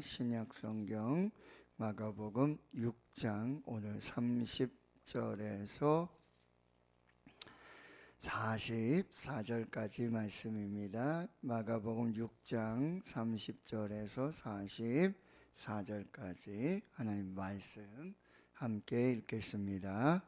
신약 성경 마가복음 6장 오늘 30절에서 44절까지 말씀입니다. 마가복음 6장 30절에서 44절까지 하나님 말씀 함께 읽겠습니다.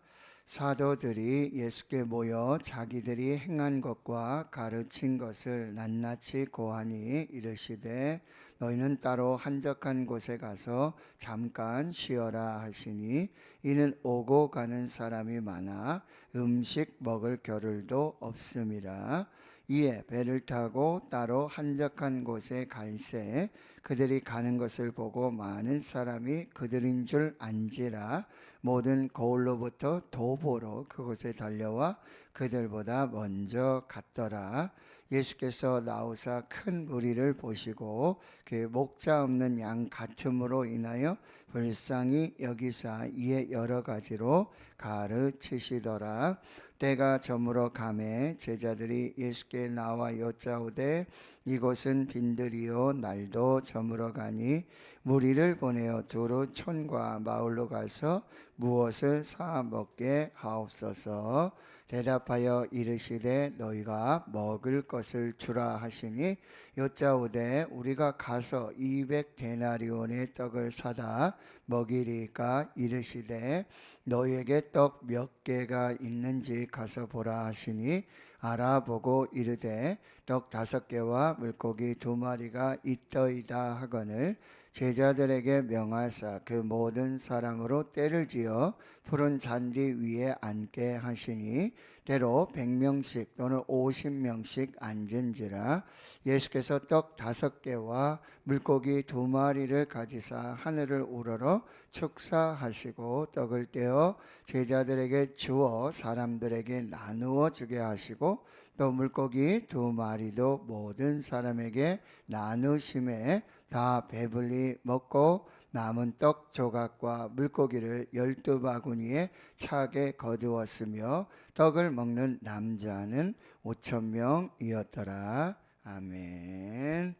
사도들이 예수께 모여 자기들이 행한 것과 가르친 것을 낱낱이 고하니 이르시되 너희는 따로 한적한 곳에 가서 잠깐 쉬어라 하시니 이는 오고 가는 사람이 많아 음식 먹을 겨를도 없음이라. 이에 배를 타고 따로 한적한 곳에 갈새 그들이 가는 것을 보고 많은 사람이 그들인 줄 안지라. 모든 거울로부터 도보로 그곳에 달려와 그들보다 먼저 갔더라. 예수께서 나오사 큰 무리를 보시고 그 목자 없는 양 같음으로 인하여 불쌍히 여기사 이에 여러 가지로 가르치시더라. 때가 저물어 가매 제자들이 예수께 나와 여짜오되 이곳은 빈들이요 날도 저물어 가니 무리를 보내어 두루 촌과 마을로 가서 무엇을 사 먹게 하옵소서. 대답하여 이르시되 너희가 먹을 것을 주라 하시니 여짜오되 우리가 가서 200데나리온의 떡을 사다 먹이리까. 이르시되 너희에게 떡 몇 개가 있는지 가서 보라 하시니 알아보고 이르되 떡 5개와 물고기 2마리가 있더이다 하거늘 제자들에게 명하사 그 모든 사람으로 때를 지어 푸른 잔디 위에 앉게 하시니 때로 100명씩 또는 50명씩 앉은지라. 예수께서 떡 5개와 물고기 2마리를 가지사 하늘을 우러러 축사하시고 떡을 떼어 제자들에게 주어 사람들에게 나누어 주게 하시고 또 물고기 2마리도 모든 사람에게 나누심에 다 배불리 먹고 남은 떡 조각과 물고기를 12바구니에 차게 거두었으며 떡을 먹는 남자는 5,000명이었더라. 아멘.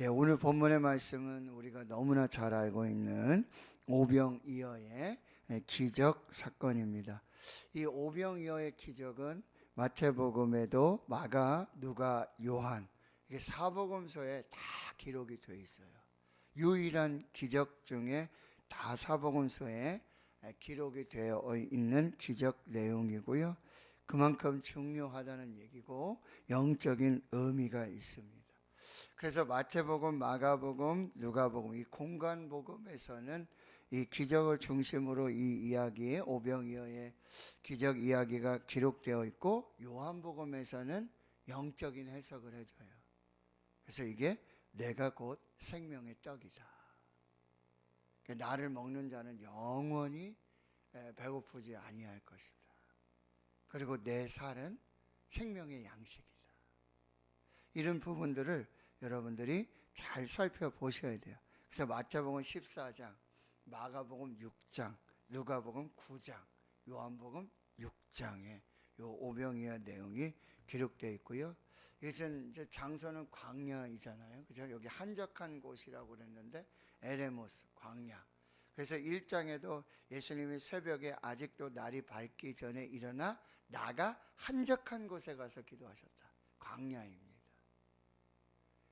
오늘 본문의 말씀은 우리가 너무나 잘 알고 있는 오병이어의 기적 사건입니다. 이 오병이어의 기적은 마태복음에도 마가, 누가, 요한 이게 사복음서에 다 기록이 되어 있어요. 유일한 기적 중에 다 사복음서에 기록이 되어 있는 기적 내용이고요. 그만큼 중요하다는 얘기고 영적인 의미가 있습니다. 그래서 마태복음, 마가복음, 누가복음 이 공간복음에서는 이 기적을 중심으로 이 이야기에 오병이어의 기적 이야기가 기록되어 있고 요한복음에서는 영적인 해석을 해줘요. 그래서 이게 내가 곧 생명의 떡이다. 나를 먹는 자는 영원히 배고프지 아니할 것이다. 그리고 내 살은 생명의 양식이다. 이런 부분들을 여러분들이 잘 살펴보셔야 돼요. 그래서 마태복음 14장, 마가복음 6장, 누가복음 9장, 요한복음 6장에 요 오병이어 내용이 기록되어 있고요. 이것은 이제 장소는 광야이잖아요. 그죠? 여기 한적한 곳이라고 그랬는데 에레모스 광야. 그래서 1장에도 예수님이 새벽에 아직도 날이 밝기 전에 일어나 나가 한적한 곳에 가서 기도하셨다. 광야입니다.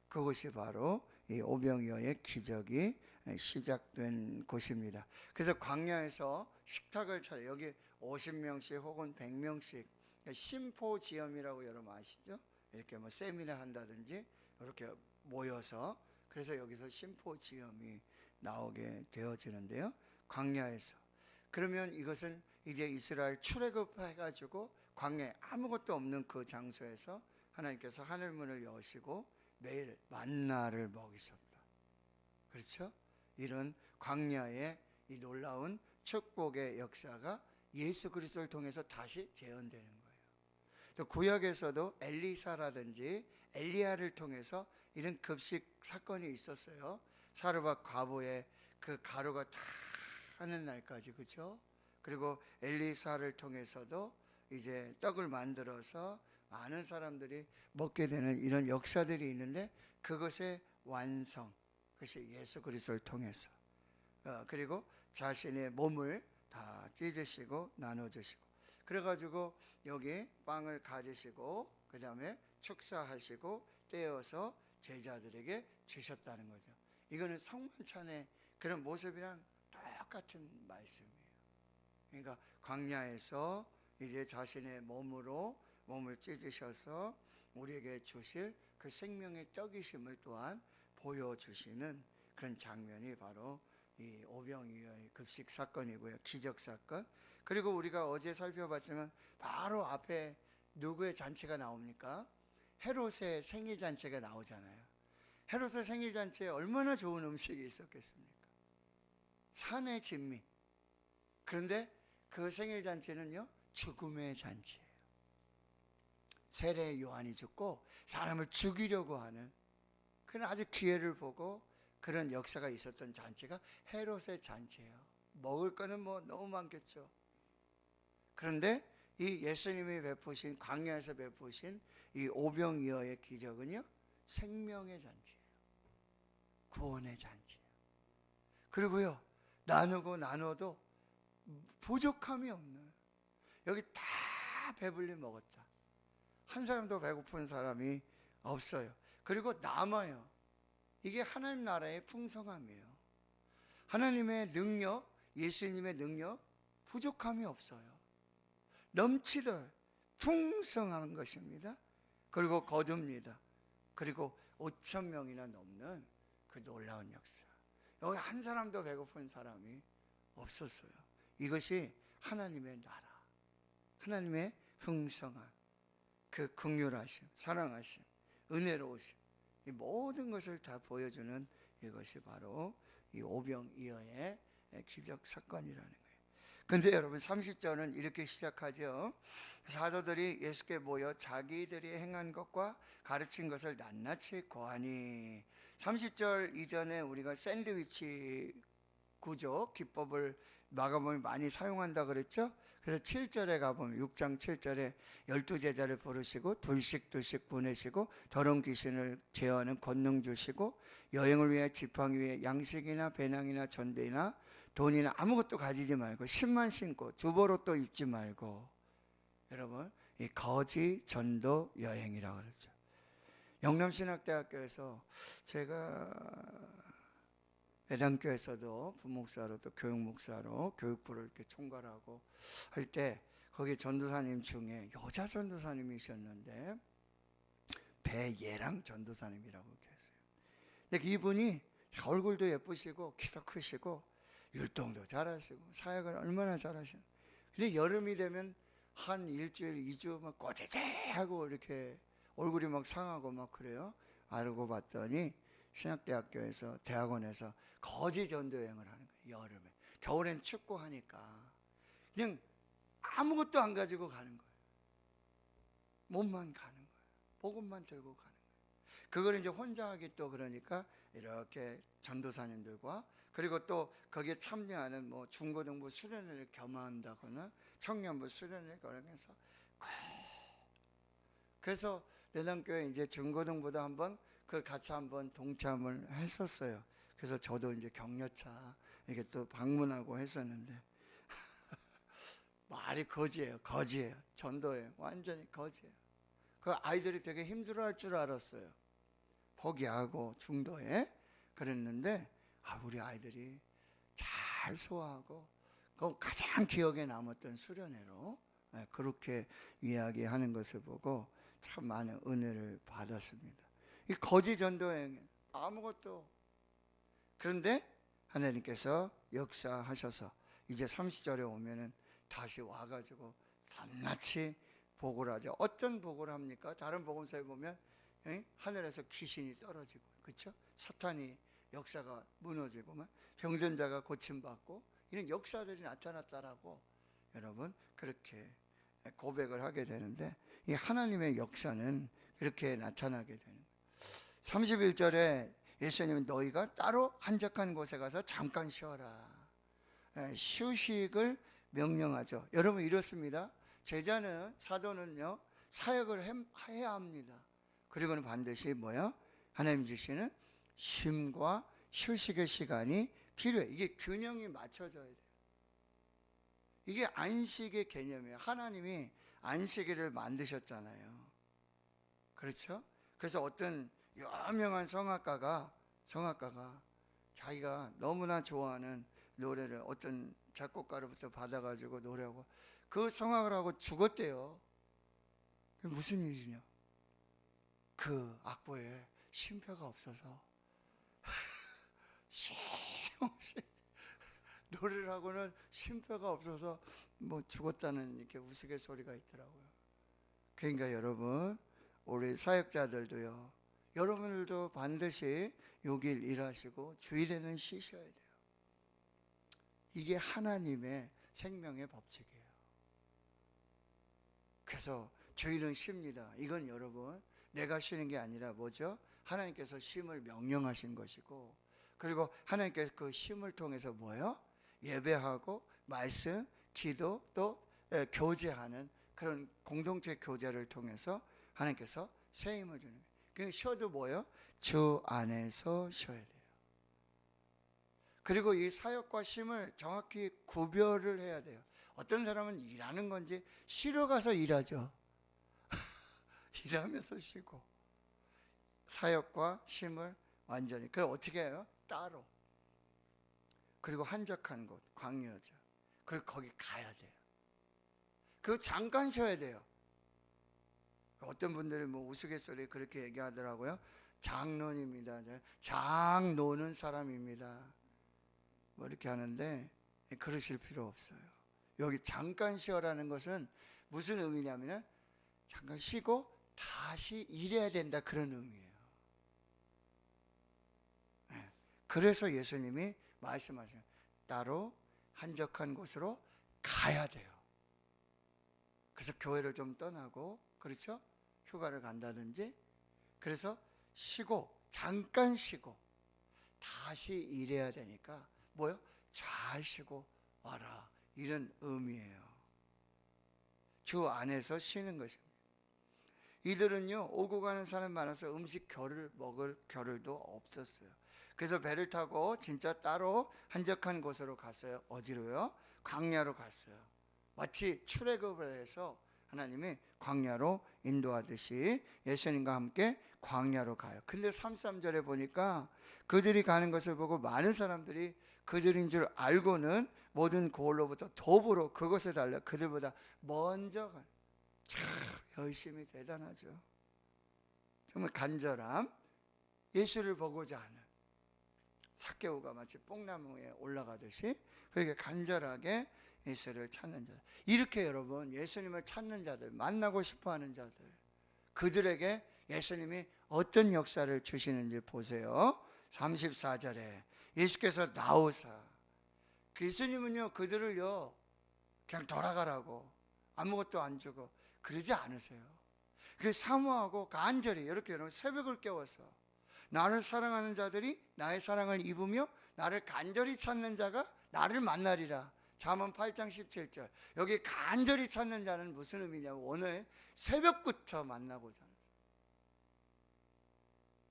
그곳이 바로 이 오병이어의 기적이 시작된 곳입니다. 그래서 광야에서 식탁을 차려 여기 50명씩 혹은 100명씩 심포지엄이라고 여러분 아시죠? 이렇게 뭐 세미나 한다든지 이렇게 모여서 그래서 여기서 심포지엄이 나오게 되어지는데요. 광야에서. 그러면 이것은 이제 이스라엘 출애굽해가지고 광야에 아무것도 없는 그 장소에서 하나님께서 하늘문을 여시고 매일 만나를 먹이셨다. 그렇죠? 이런 광야의 이 놀라운 축복의 역사가 예수 그리스도를 통해서 다시 재현되는 거예요. 또 구약에서도 엘리사라든지 엘리야를 통해서 이런 급식 사건이 있었어요. 사르밧 과부의 그 가루가 다 하는 날까지, 그렇죠? 그리고 엘리사를 통해서도 이제 떡을 만들어서 많은 사람들이 먹게 되는 이런 역사들이 있는데 그것의 완성, 그것이 예수 그리스도를 통해서. 그리고 자신의 몸을 다 찢으시고 나눠주시고, 그래가지고 여기 빵을 가지시고 그 다음에 축사하시고 떼어서 제자들에게 주셨다는 거죠. 이거는 성만찬의 그런 모습이랑 똑같은 말씀이에요. 그러니까 광야에서 이제 자신의 몸을 찢으셔서 우리에게 주실 그 생명의 떡이심을 또한 보여주시는 그런 장면이 바로 이 오병이어의 급식 사건이고요. 기적 사건. 그리고 우리가 어제 살펴봤지만 바로 앞에 누구의 잔치가 나옵니까? 헤롯의 생일 잔치가 나오잖아요. 헤롯의 생일 잔치에 얼마나 좋은 음식이 있었겠습니까? 산의 진미. 그런데 그 생일 잔치는요, 죽음의 잔치예요. 세례 요한이 죽고 사람을 죽이려고 하는 그런 아주 기회를 보고 그런 역사가 있었던 잔치가 헤롯의 잔치예요. 먹을 거는 뭐 너무 많겠죠. 그런데 이 예수님이 베푸신, 광야에서 베푸신 이 오병이어의 기적은요, 생명의 잔치예요. 구원의 잔치예요. 그리고요, 나누고 나눠도 부족함이 없는, 여기 다 배불리 먹었다. 한 사람도 배고픈 사람이 없어요. 그리고 남아요. 이게 하나님 나라의 풍성함이에요. 하나님의 능력, 예수님의 능력, 부족함이 없어요. 넘치들 풍성한 것입니다. 그리고 거둡니다. 그리고 5천 명이나 넘는 그 놀라운 역사. 여기 한 사람도 배고픈 사람이 없었어요. 이것이 하나님의 나라, 하나님의 풍성한 그 긍휼하심, 사랑하심, 은혜로우심, 이 모든 것을 다 보여주는 이것이 바로 이 오병이어의 기적 사건이라는 거예요. 근데 여러분 30절은 이렇게 시작하죠. 사도들이 예수께 모여 자기들이 행한 것과 가르친 것을 낱낱이 고하니. 30절 이전에 우리가 샌드위치 구조 기법을 마가복음이 많이 사용한다 그랬죠. 그래서 7절에 가보면 6장 7절에 12제자를 부르시고 둘씩 보내시고 더러운 귀신을 제어하는 권능 주시고 여행을 위해 지팡이 위에 양식이나 배낭이나 전대나 돈이나 아무것도 가지지 말고 신만 신고 두벌옷도 입지 말고. 여러분, 이 거지 전도 여행이라고 그러죠. 영남신학대학교에서 제가 배당교에서도 부목사로 또 교육목사로 교육부를 이렇게 총괄하고 할 때 거기 전도사님 중에 여자 전도사님이셨는데 배예랑 전도사님이라고 계세요. 근데 이분이 얼굴도 예쁘시고 키도 크시고 율동도 잘하시고 사역을 얼마나 잘하시는. 근데 여름이 되면 한 일주일, 2주 막 꼬재재하고 이렇게 얼굴이 막 상하고 막 그래요. 알고 봤더니 신학대학교에서 대학원에서 거지 전도여행을 하는 거예요. 여름에. 겨울엔 춥고 하니까 그냥 아무것도 안 가지고 가는 거예요. 몸만 가는 거예요. 복음만 들고 가는 거예요. 그걸 이제 혼자 하기 또 그러니까 이렇게 전도사님들과 그리고 또 거기에 참여하는 뭐 중고등부 수련회를 겸한다거나 청년부 수련회를 거하면서 그래서 내단교회 이제 중고등부도 한번 그걸 같이 한번 동참을 했었어요. 그래서 저도 이제 격려차 이렇게 또 방문하고 했었는데 말이 거지예요. 전도예요. 완전히 거지예요. 그 아이들이 되게 힘들어할 줄 알았어요. 포기하고 중도에 그랬는데 우리 아이들이 잘 소화하고 그 가장 기억에 남았던 수련회로 그렇게 이야기하는 것을 보고 참 많은 은혜를 받았습니다. 이 거지 전도여행 아무것도. 그런데 하나님께서 역사하셔서 이제 30절에 오면은 다시 와가지고 낱낱이 보고를 하죠. 어떤 보고를 합니까? 다른 복음서에 보면 하늘에서 귀신이 떨어지고, 그렇죠? 사탄이 역사가 무너지고 막 병든 자가 고침받고 이런 역사들이 나타났다라고 여러분 그렇게 고백을 하게 되는데 이 하나님의 역사는 그렇게 나타나게 되는 거예요. 31절에 예수님은 너희가 따로 한적한 곳에 가서 잠깐 쉬어라. 휴식을 명령하죠. 여러분 이렇습니다. 제자는 사도는요 사역을 해야 합니다. 그리고는 반드시 하나님 주시는 쉼과 휴식의 시간이 필요해. 이게 균형이 맞춰져야 돼요. 이게 안식의 개념이에요. 하나님이 안식일을 만드셨잖아요. 그렇죠? 그래서 어떤 유명한 성악가가 자기가 너무나 좋아하는 노래를 어떤 작곡가로부터 받아가지고 노래하고 그 성악을 하고 죽었대요. 그게 무슨 일이냐? 그 악보에 쉼표가 없어서 쉼없이 노래를 하고는 쉼표가 없어서 뭐 죽었다는 이렇게 우스갯소리가 있더라고요. 그러니까 여러분, 우리 사역자들도요, 여러분들도 반드시 6일 일하시고 주일에는 쉬셔야 돼요. 이게 하나님의 생명의 법칙이에요. 그래서 주일은 쉽니다. 이건 여러분, 내가 쉬는 게 아니라 뭐죠? 하나님께서 쉼을 명령하신 것이고, 그리고 하나님께서 그 쉼을 통해서 뭐예요? 예배하고 말씀, 기도, 또 교제하는 그런 공동체 교제를 통해서 하나님께서 새 힘을 주는 거예요. 그러니까 쉬어도 뭐예요? 주 안에서 쉬어야 돼요. 그리고 이 사역과 쉼을 정확히 구별을 해야 돼요. 어떤 사람은 일하는 건지 쉬러 가서 일하죠. 일하면서 쉬고. 사역과 쉼을 완전히. 그걸 어떻게 해요? 따로. 그리고 한적한 곳, 광야죠. 그리고 거기 가야 돼요. 그거 잠깐 쉬어야 돼요. 어떤 분들은 뭐 우스갯소리에 그렇게 얘기하더라고요. 장론입니다. 장 노는 사람입니다. 뭐 이렇게 하는데 그러실 필요 없어요. 여기 잠깐 쉬어라는 것은 무슨 의미냐면 잠깐 쉬고 다시 일해야 된다, 그런 의미예요. 네. 그래서 예수님이 말씀하시는 따로 한적한 곳으로 가야 돼요. 그래서 교회를 좀 떠나고, 그렇죠? 휴가를 간다든지, 그래서 쉬고 잠깐 쉬고 다시 일해야 되니까 뭐요? 잘 쉬고 와라, 이런 의미예요. 주 안에서 쉬는 것입니다. 이들은요, 오고 가는 사람 많아서 음식 겨를 먹을 겨를도 없었어요. 그래서 배를 타고 진짜 따로 한적한 곳으로 갔어요. 어디로요? 광야로 갔어요. 마치 출애굽을 해서 하나님이 광야로 인도하듯이 예수님과 함께 광야로 가요. 근데 33절에 보니까 그들이 가는 것을 보고 많은 사람들이 그들인 줄 알고는 모든 고을로부터 도보로 그것을 달려 그들보다 먼저 가요. 참 열심히, 대단하죠. 정말 간절함, 예수를 보고자 하는 삭개오가 마치 뽕나무에 올라가듯이 그렇게 간절하게 예수를 찾는 자들. 이렇게 여러분, 예수님을 찾는 자들, 만나고 싶어하는 자들, 그들에게 예수님이 어떤 역사를 주시는지 보세요. 34절에 예수께서 나오사, 예수님은요 그들을요 그냥 돌아가라고 아무것도 안 주고 그러지 않으세요. 그 사모하고 간절히 이렇게 여러분 새벽을 깨워서 나를 사랑하는 자들이 나의 사랑을 입으며 나를 간절히 찾는 자가 나를 만나리라. 잠언 8장 17절. 여기 간절히 찾는 자는 무슨 의미냐면 오늘 새벽부터 만나고자 하는,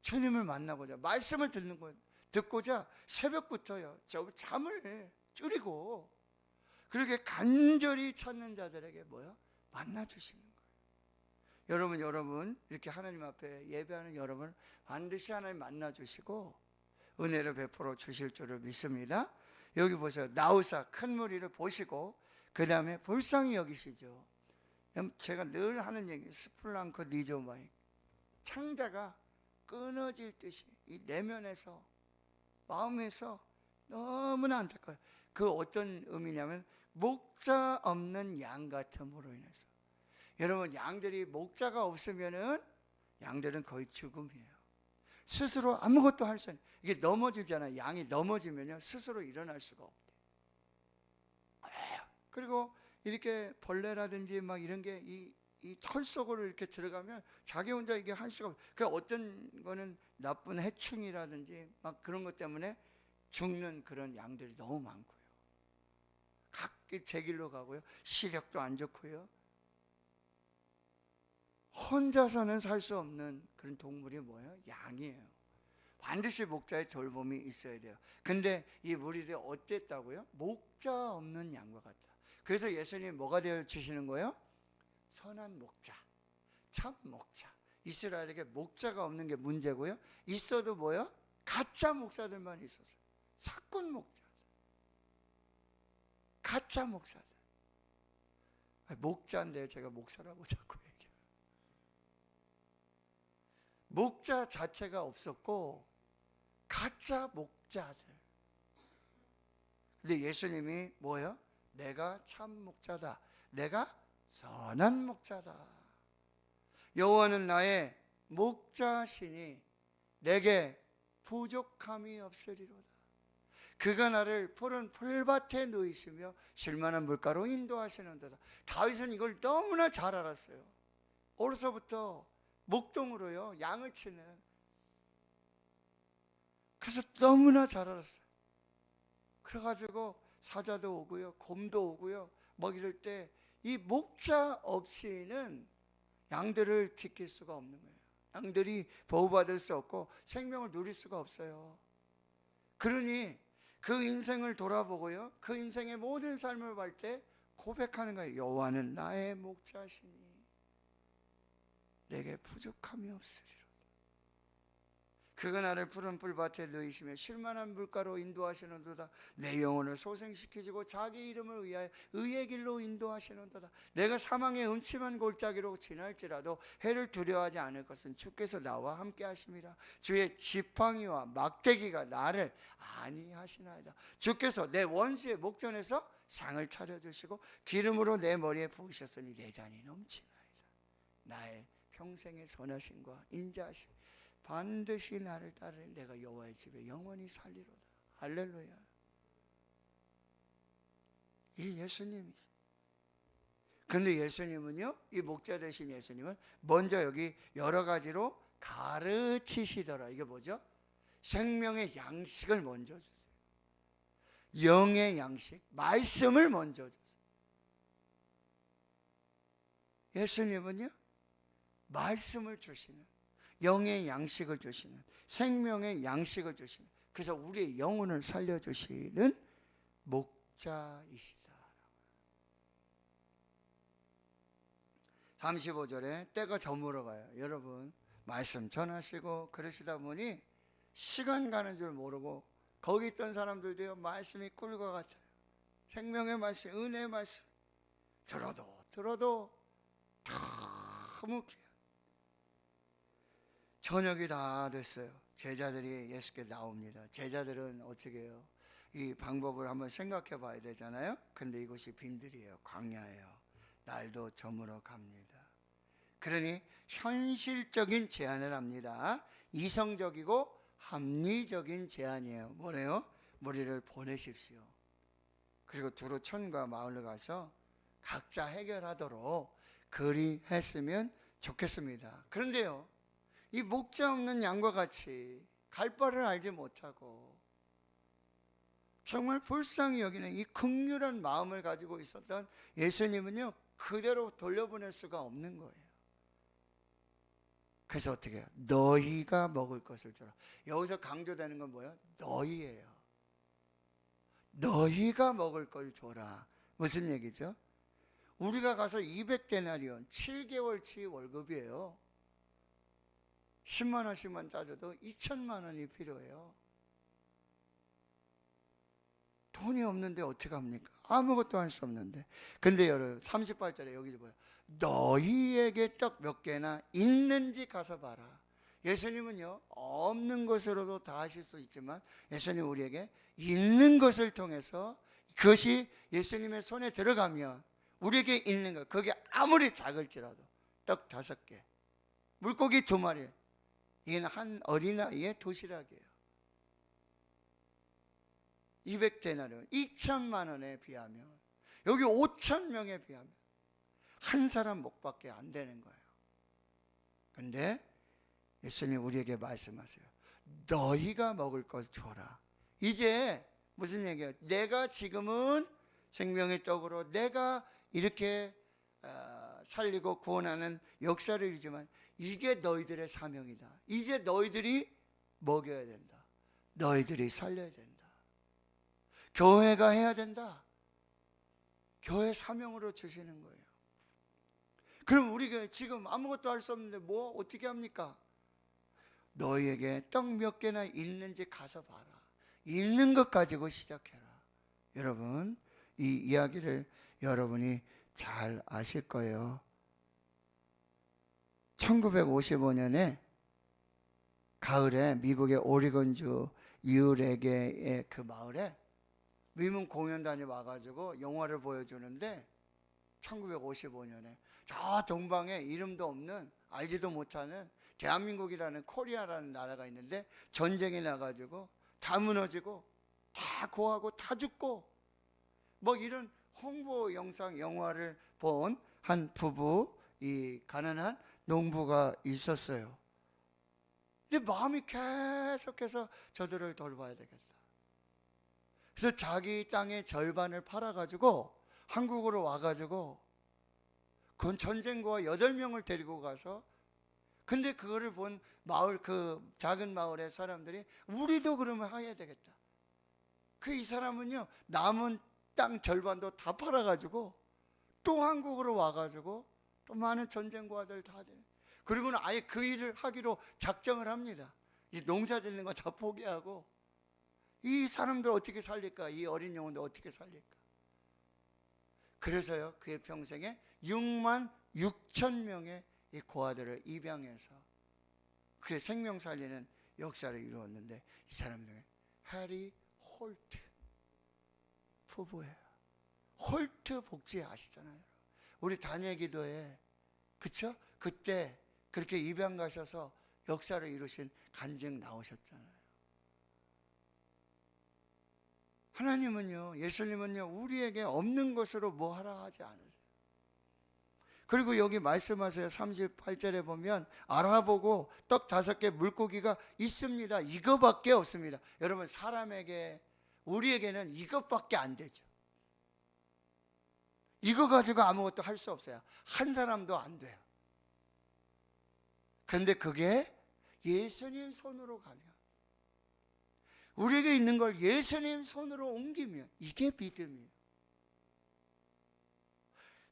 주님을 만나고자, 말씀을 듣고자 새벽부터요 잠을 줄이고 그렇게 간절히 찾는 자들에게 뭐요? 만나주시는 거예요. 여러분 이렇게 하나님 앞에 예배하는 여러분 반드시 하나님 만나주시고 은혜를 베풀어 주실 줄을 믿습니다. 여기 보세요. 나우사, 큰 무리를 보시고 그 다음에 불쌍히 여기시죠. 제가 늘 하는 얘기, 스플랑크 니조마이, 창자가 끊어질 듯이 이 내면에서, 마음에서 너무나 안타까워요. 그 어떤 의미냐면 목자 없는 양 같음으로 인해서. 여러분, 양들이 목자가 없으면은 양들은 거의 죽음이에요. 스스로 아무것도 할 수 없는, 이게 넘어지잖아요. 양이 넘어지면요 스스로 일어날 수가 없대요. 그리고 이렇게 벌레라든지 막 이런 게 이 털 속으로 이렇게 들어가면 자기 혼자 이게 할 수가 없어요. 그러니까 어떤 거는 나쁜 해충이라든지 막 그런 것 때문에 죽는 그런 양들이 너무 많고요. 각기 제 길로 가고요. 시력도 안 좋고요. 혼자서는 살 수 없는 그런 동물이 뭐예요? 양이에요. 반드시 목자의 돌봄이 있어야 돼요. 근데 이 무리들이 어땠다고요? 목자 없는 양과 같다. 그래서 예수님이 뭐가 되어 주시는 거예요? 선한 목자, 참 목자. 이스라엘에게 목자가 없는 게 문제고요. 있어도 뭐요? 가짜 목사들만 있었어요. 사꾼 목자들, 가짜 목사들. 목자인데 제가 목사라고 자꾸 얘기해요. 목자 자체가 없었고 가짜 목자들. 근데 예수님이 뭐예요? 내가 참 목자다. 내가 선한 목자다. 여호와는 나의 목자시니 내게 부족함이 없으리로다. 그가 나를 푸른 풀밭에 누이시며 쉴만한 물가로 인도하시는도다. 다윗은 이걸 너무나 잘 알았어요. 어려서부터 목동으로요 양을 치는, 그래서 너무나 잘 알았어요. 그래가지고 사자도 오고요 곰도 오고요 뭐 이럴 때 이 목자 없이는 양들을 지킬 수가 없는 거예요. 양들이 보호받을 수 없고 생명을 누릴 수가 없어요. 그러니 그 인생을 돌아보고요 그 인생의 모든 삶을 볼 때 고백하는 거예요. 여호와는 나의 목자시니 내게 부족함이 없으리로다. 그가 나를 푸른 풀밭에 누이시며 쉴만한 물가로 인도하시는도다. 내 영혼을 소생시키시고 자기 이름을 위하여 의의 길로 인도하시는도다. 내가 사망의 음침한 골짜기로 지날지라도 해를 두려워하지 않을 것은 주께서 나와 함께 하심이라. 주의 지팡이와 막대기가 나를 안위하시나이다. 주께서 내 원수의 목전에서 상을 차려주시고 기름으로 내 머리에 부으셨으니 내 잔이 넘치나이다. 나의 평생의 선하심과 인자하심 반드시 나를 따르니 내가 여호와의 집에 영원히 살리로다. 할렐루야. 이 예수님이죠. 근데 예수님은요 이 목자 되신 예수님은 먼저 여기 여러 가지로 가르치시더라. 이게 뭐죠? 생명의 양식을 먼저 주세요. 영의 양식, 말씀을 먼저 주세요. 예수님은요 말씀을 주시는, 영의 양식을 주시는, 생명의 양식을 주시는, 그래서 우리의 영혼을 살려주시는 목자이시다. 35절에 때가 저물어 가요. 여러분 말씀 전하시고 그러시다 보니 시간 가는 줄 모르고 거기 있던 사람들도요 말씀이 꿀과 같아요. 생명의 말씀, 은혜의 말씀 들어도 너무 귀한 저녁이 다 됐어요. 제자들이 예수께 나옵니다. 제자들은 어떻게 해요? 이 방법을 한번 생각해 봐야 되잖아요. 근데 이곳이 빈들이에요. 광야예요. 날도 저물어 갑니다. 그러니 현실적인 제안을 합니다. 이성적이고 합리적인 제안이에요. 뭐래요? 무리를 보내십시오. 그리고 두루 촌과 마을로 가서 각자 해결하도록 그리했으면 좋겠습니다. 그런데요 이 목자 없는 양과 같이 갈 바를 알지 못하고 정말 불쌍히 여기는 이 긍휼한 마음을 가지고 있었던 예수님은요 그대로 돌려보낼 수가 없는 거예요. 그래서 어떻게 해요? 너희가 먹을 것을 줘라. 여기서 강조되는 건 뭐예요? 너희예요. 너희가 먹을 걸 줘라. 무슨 얘기죠? 우리가 가서 200데나리온 7개월치 월급이에요. 10만 원씩만 따져도 2천만 원이 필요해요. 돈이 없는데 어떻게 합니까? 아무것도 할 수 없는데. 근데 여러분 38절에 여기 보세요. 너희에게 떡 몇 개나 있는지 가서 봐라. 예수님은요 없는 것으로도 다 하실 수 있지만 예수님 우리에게 있는 것을 통해서 그것이 예수님의 손에 들어가면 우리에게 있는 것, 그게 아무리 작을지라도 떡 5개, 물고기 2마리, 이건 한 어린아이의 도시락이에요. 200데나리온 2천만 원에 비하면, 여기 5천 명에 비하면 한 사람 목밖에 안 되는 거예요. 근데 예수님 우리에게 말씀하세요. 너희가 먹을 것 줘라. 이제 무슨 얘기예요? 내가 지금은 생명의 떡으로 내가 이렇게 살리고 구원하는 역사를 이루지만 이게 너희들의 사명이다. 이제 너희들이 먹여야 된다. 너희들이 살려야 된다. 교회가 해야 된다. 교회 사명으로 주시는 거예요. 그럼 우리가 지금 아무것도 할 수 없는데 뭐 어떻게 합니까? 너희에게 떡 몇 개나 있는지 가서 봐라. 있는 것 가지고 시작해라. 여러분, 이 이야기를 여러분이 잘 아실 거예요. 1955년에 가을에 미국의 오리건주 유레게의 그 마을에 위문 공연단이 와가지고 영화를 보여주는데 1955년에 저 동방에 이름도 없는 알지도 못하는 대한민국이라는 코리아라는 나라가 있는데 전쟁이 나가지고 다 무너지고 다 고하고 다 죽고 뭐 이런 홍보 영상 영화를 본 한 부부, 이 가난한 농부가 있었어요. 근데 마음이 계속해서 저들을 돌봐야 되겠다. 그래서 자기 땅의 절반을 팔아가지고 한국으로 와가지고 그건 전쟁고와 8명을 데리고 가서, 근데 그거를 본 마을, 그 작은 마을의 사람들이 우리도 그러면 해야 되겠다. 그 이 사람은요 남은 땅 절반도 다 팔아가지고 또 한국으로 와가지고 또 많은 전쟁고아들 다 되네. 그리고는 아예 그 일을 하기로 작정을 합니다. 이 농사 짓는 거 다 포기하고 이 사람들 어떻게 살릴까? 이 어린 영혼들 어떻게 살릴까? 그래서요 그의 평생에 6만 6천 명의 이 고아들을 입양해서 그의 생명 살리는 역사를 이루었는데, 이 사람들은 해리 홀트 부부예요. 홀트 복지 아시잖아요. 우리 다니엘 기도에, 그쵸? 그때 그렇게 입양 가셔서 역사를 이루신 간증 나오셨잖아요. 하나님은요, 예수님은요 우리에게 없는 것으로 뭐 하라 하지 않으세요. 그리고 여기 말씀하세요. 38절에 보면 알아보고 떡 5개 물고기가 있습니다. 이거밖에 없습니다. 여러분, 사람에게, 우리에게는 이것밖에 안 되죠. 이거 가지고 아무것도 할 수 없어요. 한 사람도 안 돼요. 그런데 그게 예수님 손으로 가면, 우리에게 있는 걸 예수님 손으로 옮기면 이게 믿음이에요.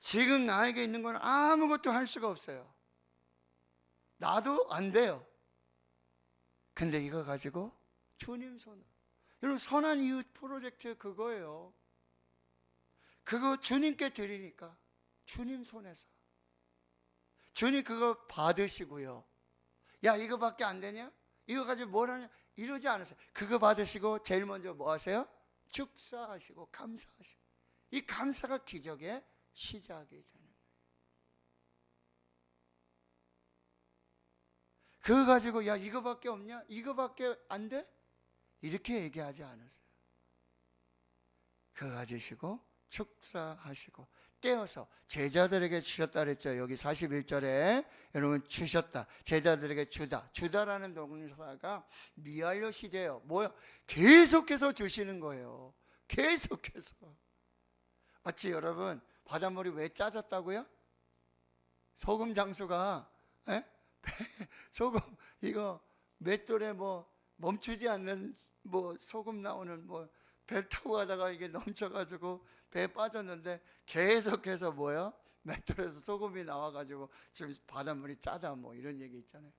지금 나에게 있는 건 아무것도 할 수가 없어요. 나도 안 돼요. 근데 이거 가지고 주님 손으로. 여러분, 선한 이웃 프로젝트 그거예요. 그거 주님께 드리니까 주님 손에서 주님 그거 받으시고요. 야, 이거밖에 안 되냐? 이거 가지고 뭘 하냐? 이러지 않으세요. 그거 받으시고 제일 먼저 뭐 하세요? 축사하시고 감사하시고. 이 감사가 기적의 시작이 되는 거예요. 그거 가지고 야, 이거밖에 없냐? 이거밖에 안 돼? 이렇게 얘기하지 않으세요. 그거 가지시고 축사하시고 떼어서 제자들에게 주셨다 그랬죠. 여기 41절에 여러분, 주셨다, 제자들에게 주다. 주다라는 동사가 미완료 시제예요. 뭐요? 계속해서 주시는 거예요. 계속해서. 마치 여러분, 바닷물이 왜 짜졌다고요? 소금 장수가 소금 이거 맷돌에 뭐 멈추지 않는 뭐 소금 나오는 뭐 배 타고 가다가 이게 넘쳐가지고 배에 빠졌는데 계속해서 뭐요? 맷돌에서 소금이 나와가지고 지금 바닷물이 짜다, 뭐 이런 얘기 있잖아요.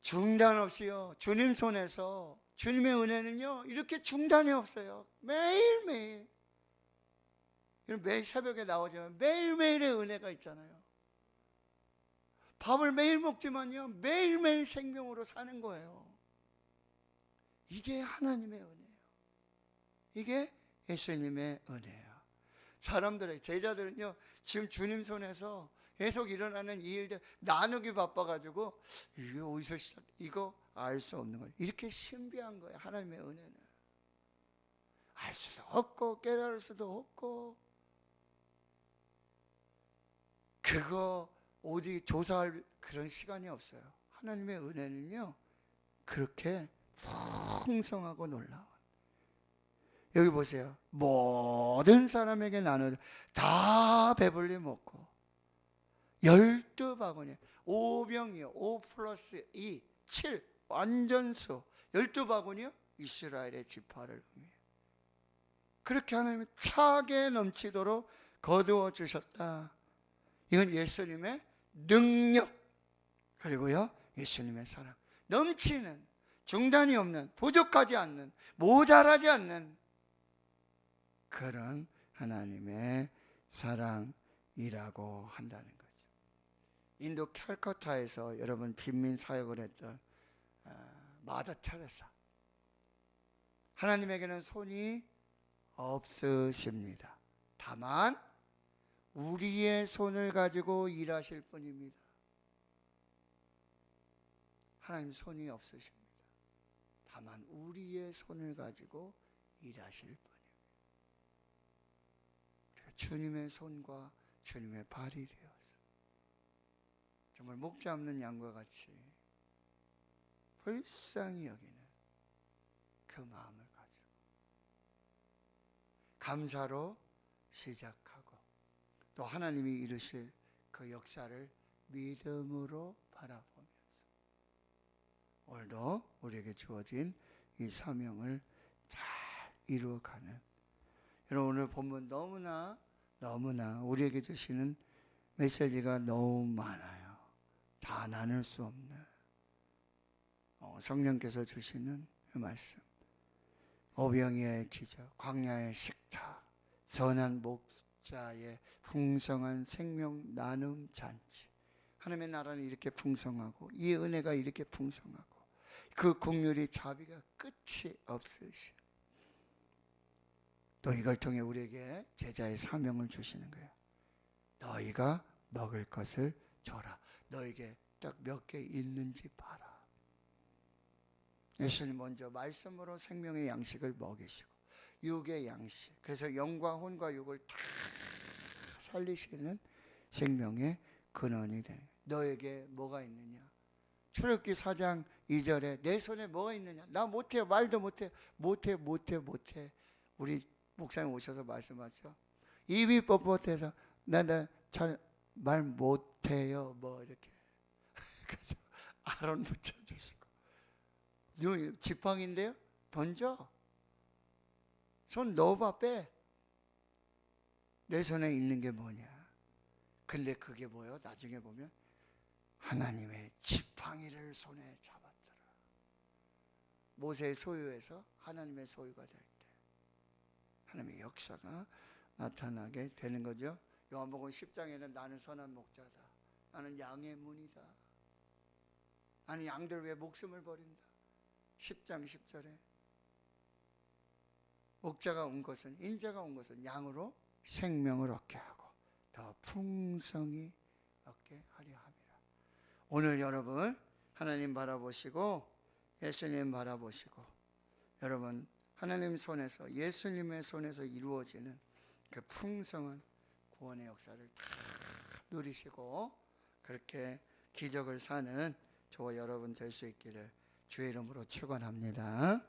중단 없이요, 주님 손에서. 주님의 은혜는요 이렇게 중단이 없어요. 매일매일. 매일 새벽에 나오지만 매일매일의 은혜가 있잖아요. 밥을 매일 먹지만요 매일매일 생명으로 사는 거예요. 이게 하나님의 은혜예요. 이게 예수님의 은혜예요. 사람들의, 제자들은요 지금 주님 손에서 계속 일어나는 이 일들 나누기 바빠가지고 이게 어디서 시작, 이거 알 수 없는 거예요. 이렇게 신비한 거예요. 하나님의 은혜는 알 수도 없고 깨달을 수도 없고, 그거 어디 조사할 그런 시간이 없어요. 하나님의 은혜는요 그렇게 풍성하고 놀라운. 여기 보세요. 모든 사람에게 나눠 다 배불리 먹고 12바구니 5병이요. 5 플러스 2 7 완전수 12바구니요? 이스라엘의 지파를 의미해요. 그렇게 하나님이 차게 넘치도록 거두어 주셨다. 이건 예수님의 능력, 그리고요 예수님의 사랑, 넘치는, 중단이 없는, 부족하지 않는, 모자라지 않는 그런 하나님의 사랑이라고 한다는 거죠. 인도 캘커타에서 여러분 빈민 사역을 했던 마더 테레사, 하나님에게는 손이 없으십니다. 다만 우리의 손을 가지고 일하실 뿐입니다. 하나님 손이 없으십니다. 다만 우리의 손을 가지고 일하실 뿐입니다. 주님의 손과 주님의 발이 되어서 정말 목자 없는 양과 같이 불쌍히 여기는 그 마음을 가지고 감사로 시작하고 또 하나님이 이루실 그 역사를 믿음으로 바라보면서 오늘도 우리에게 주어진 이 사명을 잘 이루어가는, 여러분 오늘 본문 너무나 우리에게 주시는 메시지가 너무 많아요. 다 나눌 수 없는 성령께서 주시는 그 말씀, 오병이어의 기적, 광야의 식탁, 선한 목자의 풍성한 생명 나눔 잔치. 하나님의 나라는 이렇게 풍성하고 이 은혜가 이렇게 풍성하고 그 긍휼이 자비가 끝이 없으시. 또 이걸 통해 우리에게 제자의 사명을 주시는 거예요. 너희가 먹을 것을 줘라. 너에게 딱 몇 개 있는지 봐라. 예수님 먼저 말씀으로 생명의 양식을 먹이시고 육의 양식, 그래서 영과 혼과 육을 다 살리시는 생명의 근원이 되는 거예요. 너에게 뭐가 있느냐? 출애굽기 4장 2절에 내 손에 뭐가 있느냐? 나 못해, 말도 못해. 우리 목사님 오셔서 말씀하죠. 입이 뻣뻣해서 나 잘 말 못해요. 뭐 이렇게 그래서 아론 붙여주시고, 지팡인데요? 던져. 손 넣어봐, 빼. 내 손에 있는 게 뭐냐? 근데 그게 뭐예요? 나중에 보면 하나님의 지팡이를 손에 잡았더라. 모세의 소유에서 하나님의 소유가 될 때 하나님의 역사가 나타나게 되는 거죠. 요한복음 10장에는 나는 선한 목자다, 나는 양의 문이다, 나는 양들 위해 목숨을 버린다. 10장 10절에 목자가 온 것은, 인자가 온 것은 양으로 생명을 얻게 하고 더 풍성히 얻게 하려 함이라. 오늘 여러분 하나님 바라보시고 예수님 바라보시고, 여러분 하나님 손에서, 예수님의 손에서 이루어지는 그 풍성한 구원의 역사를 다 누리시고 그렇게 기적을 사는 저와 여러분 될 수 있기를 주의 이름으로 축원합니다.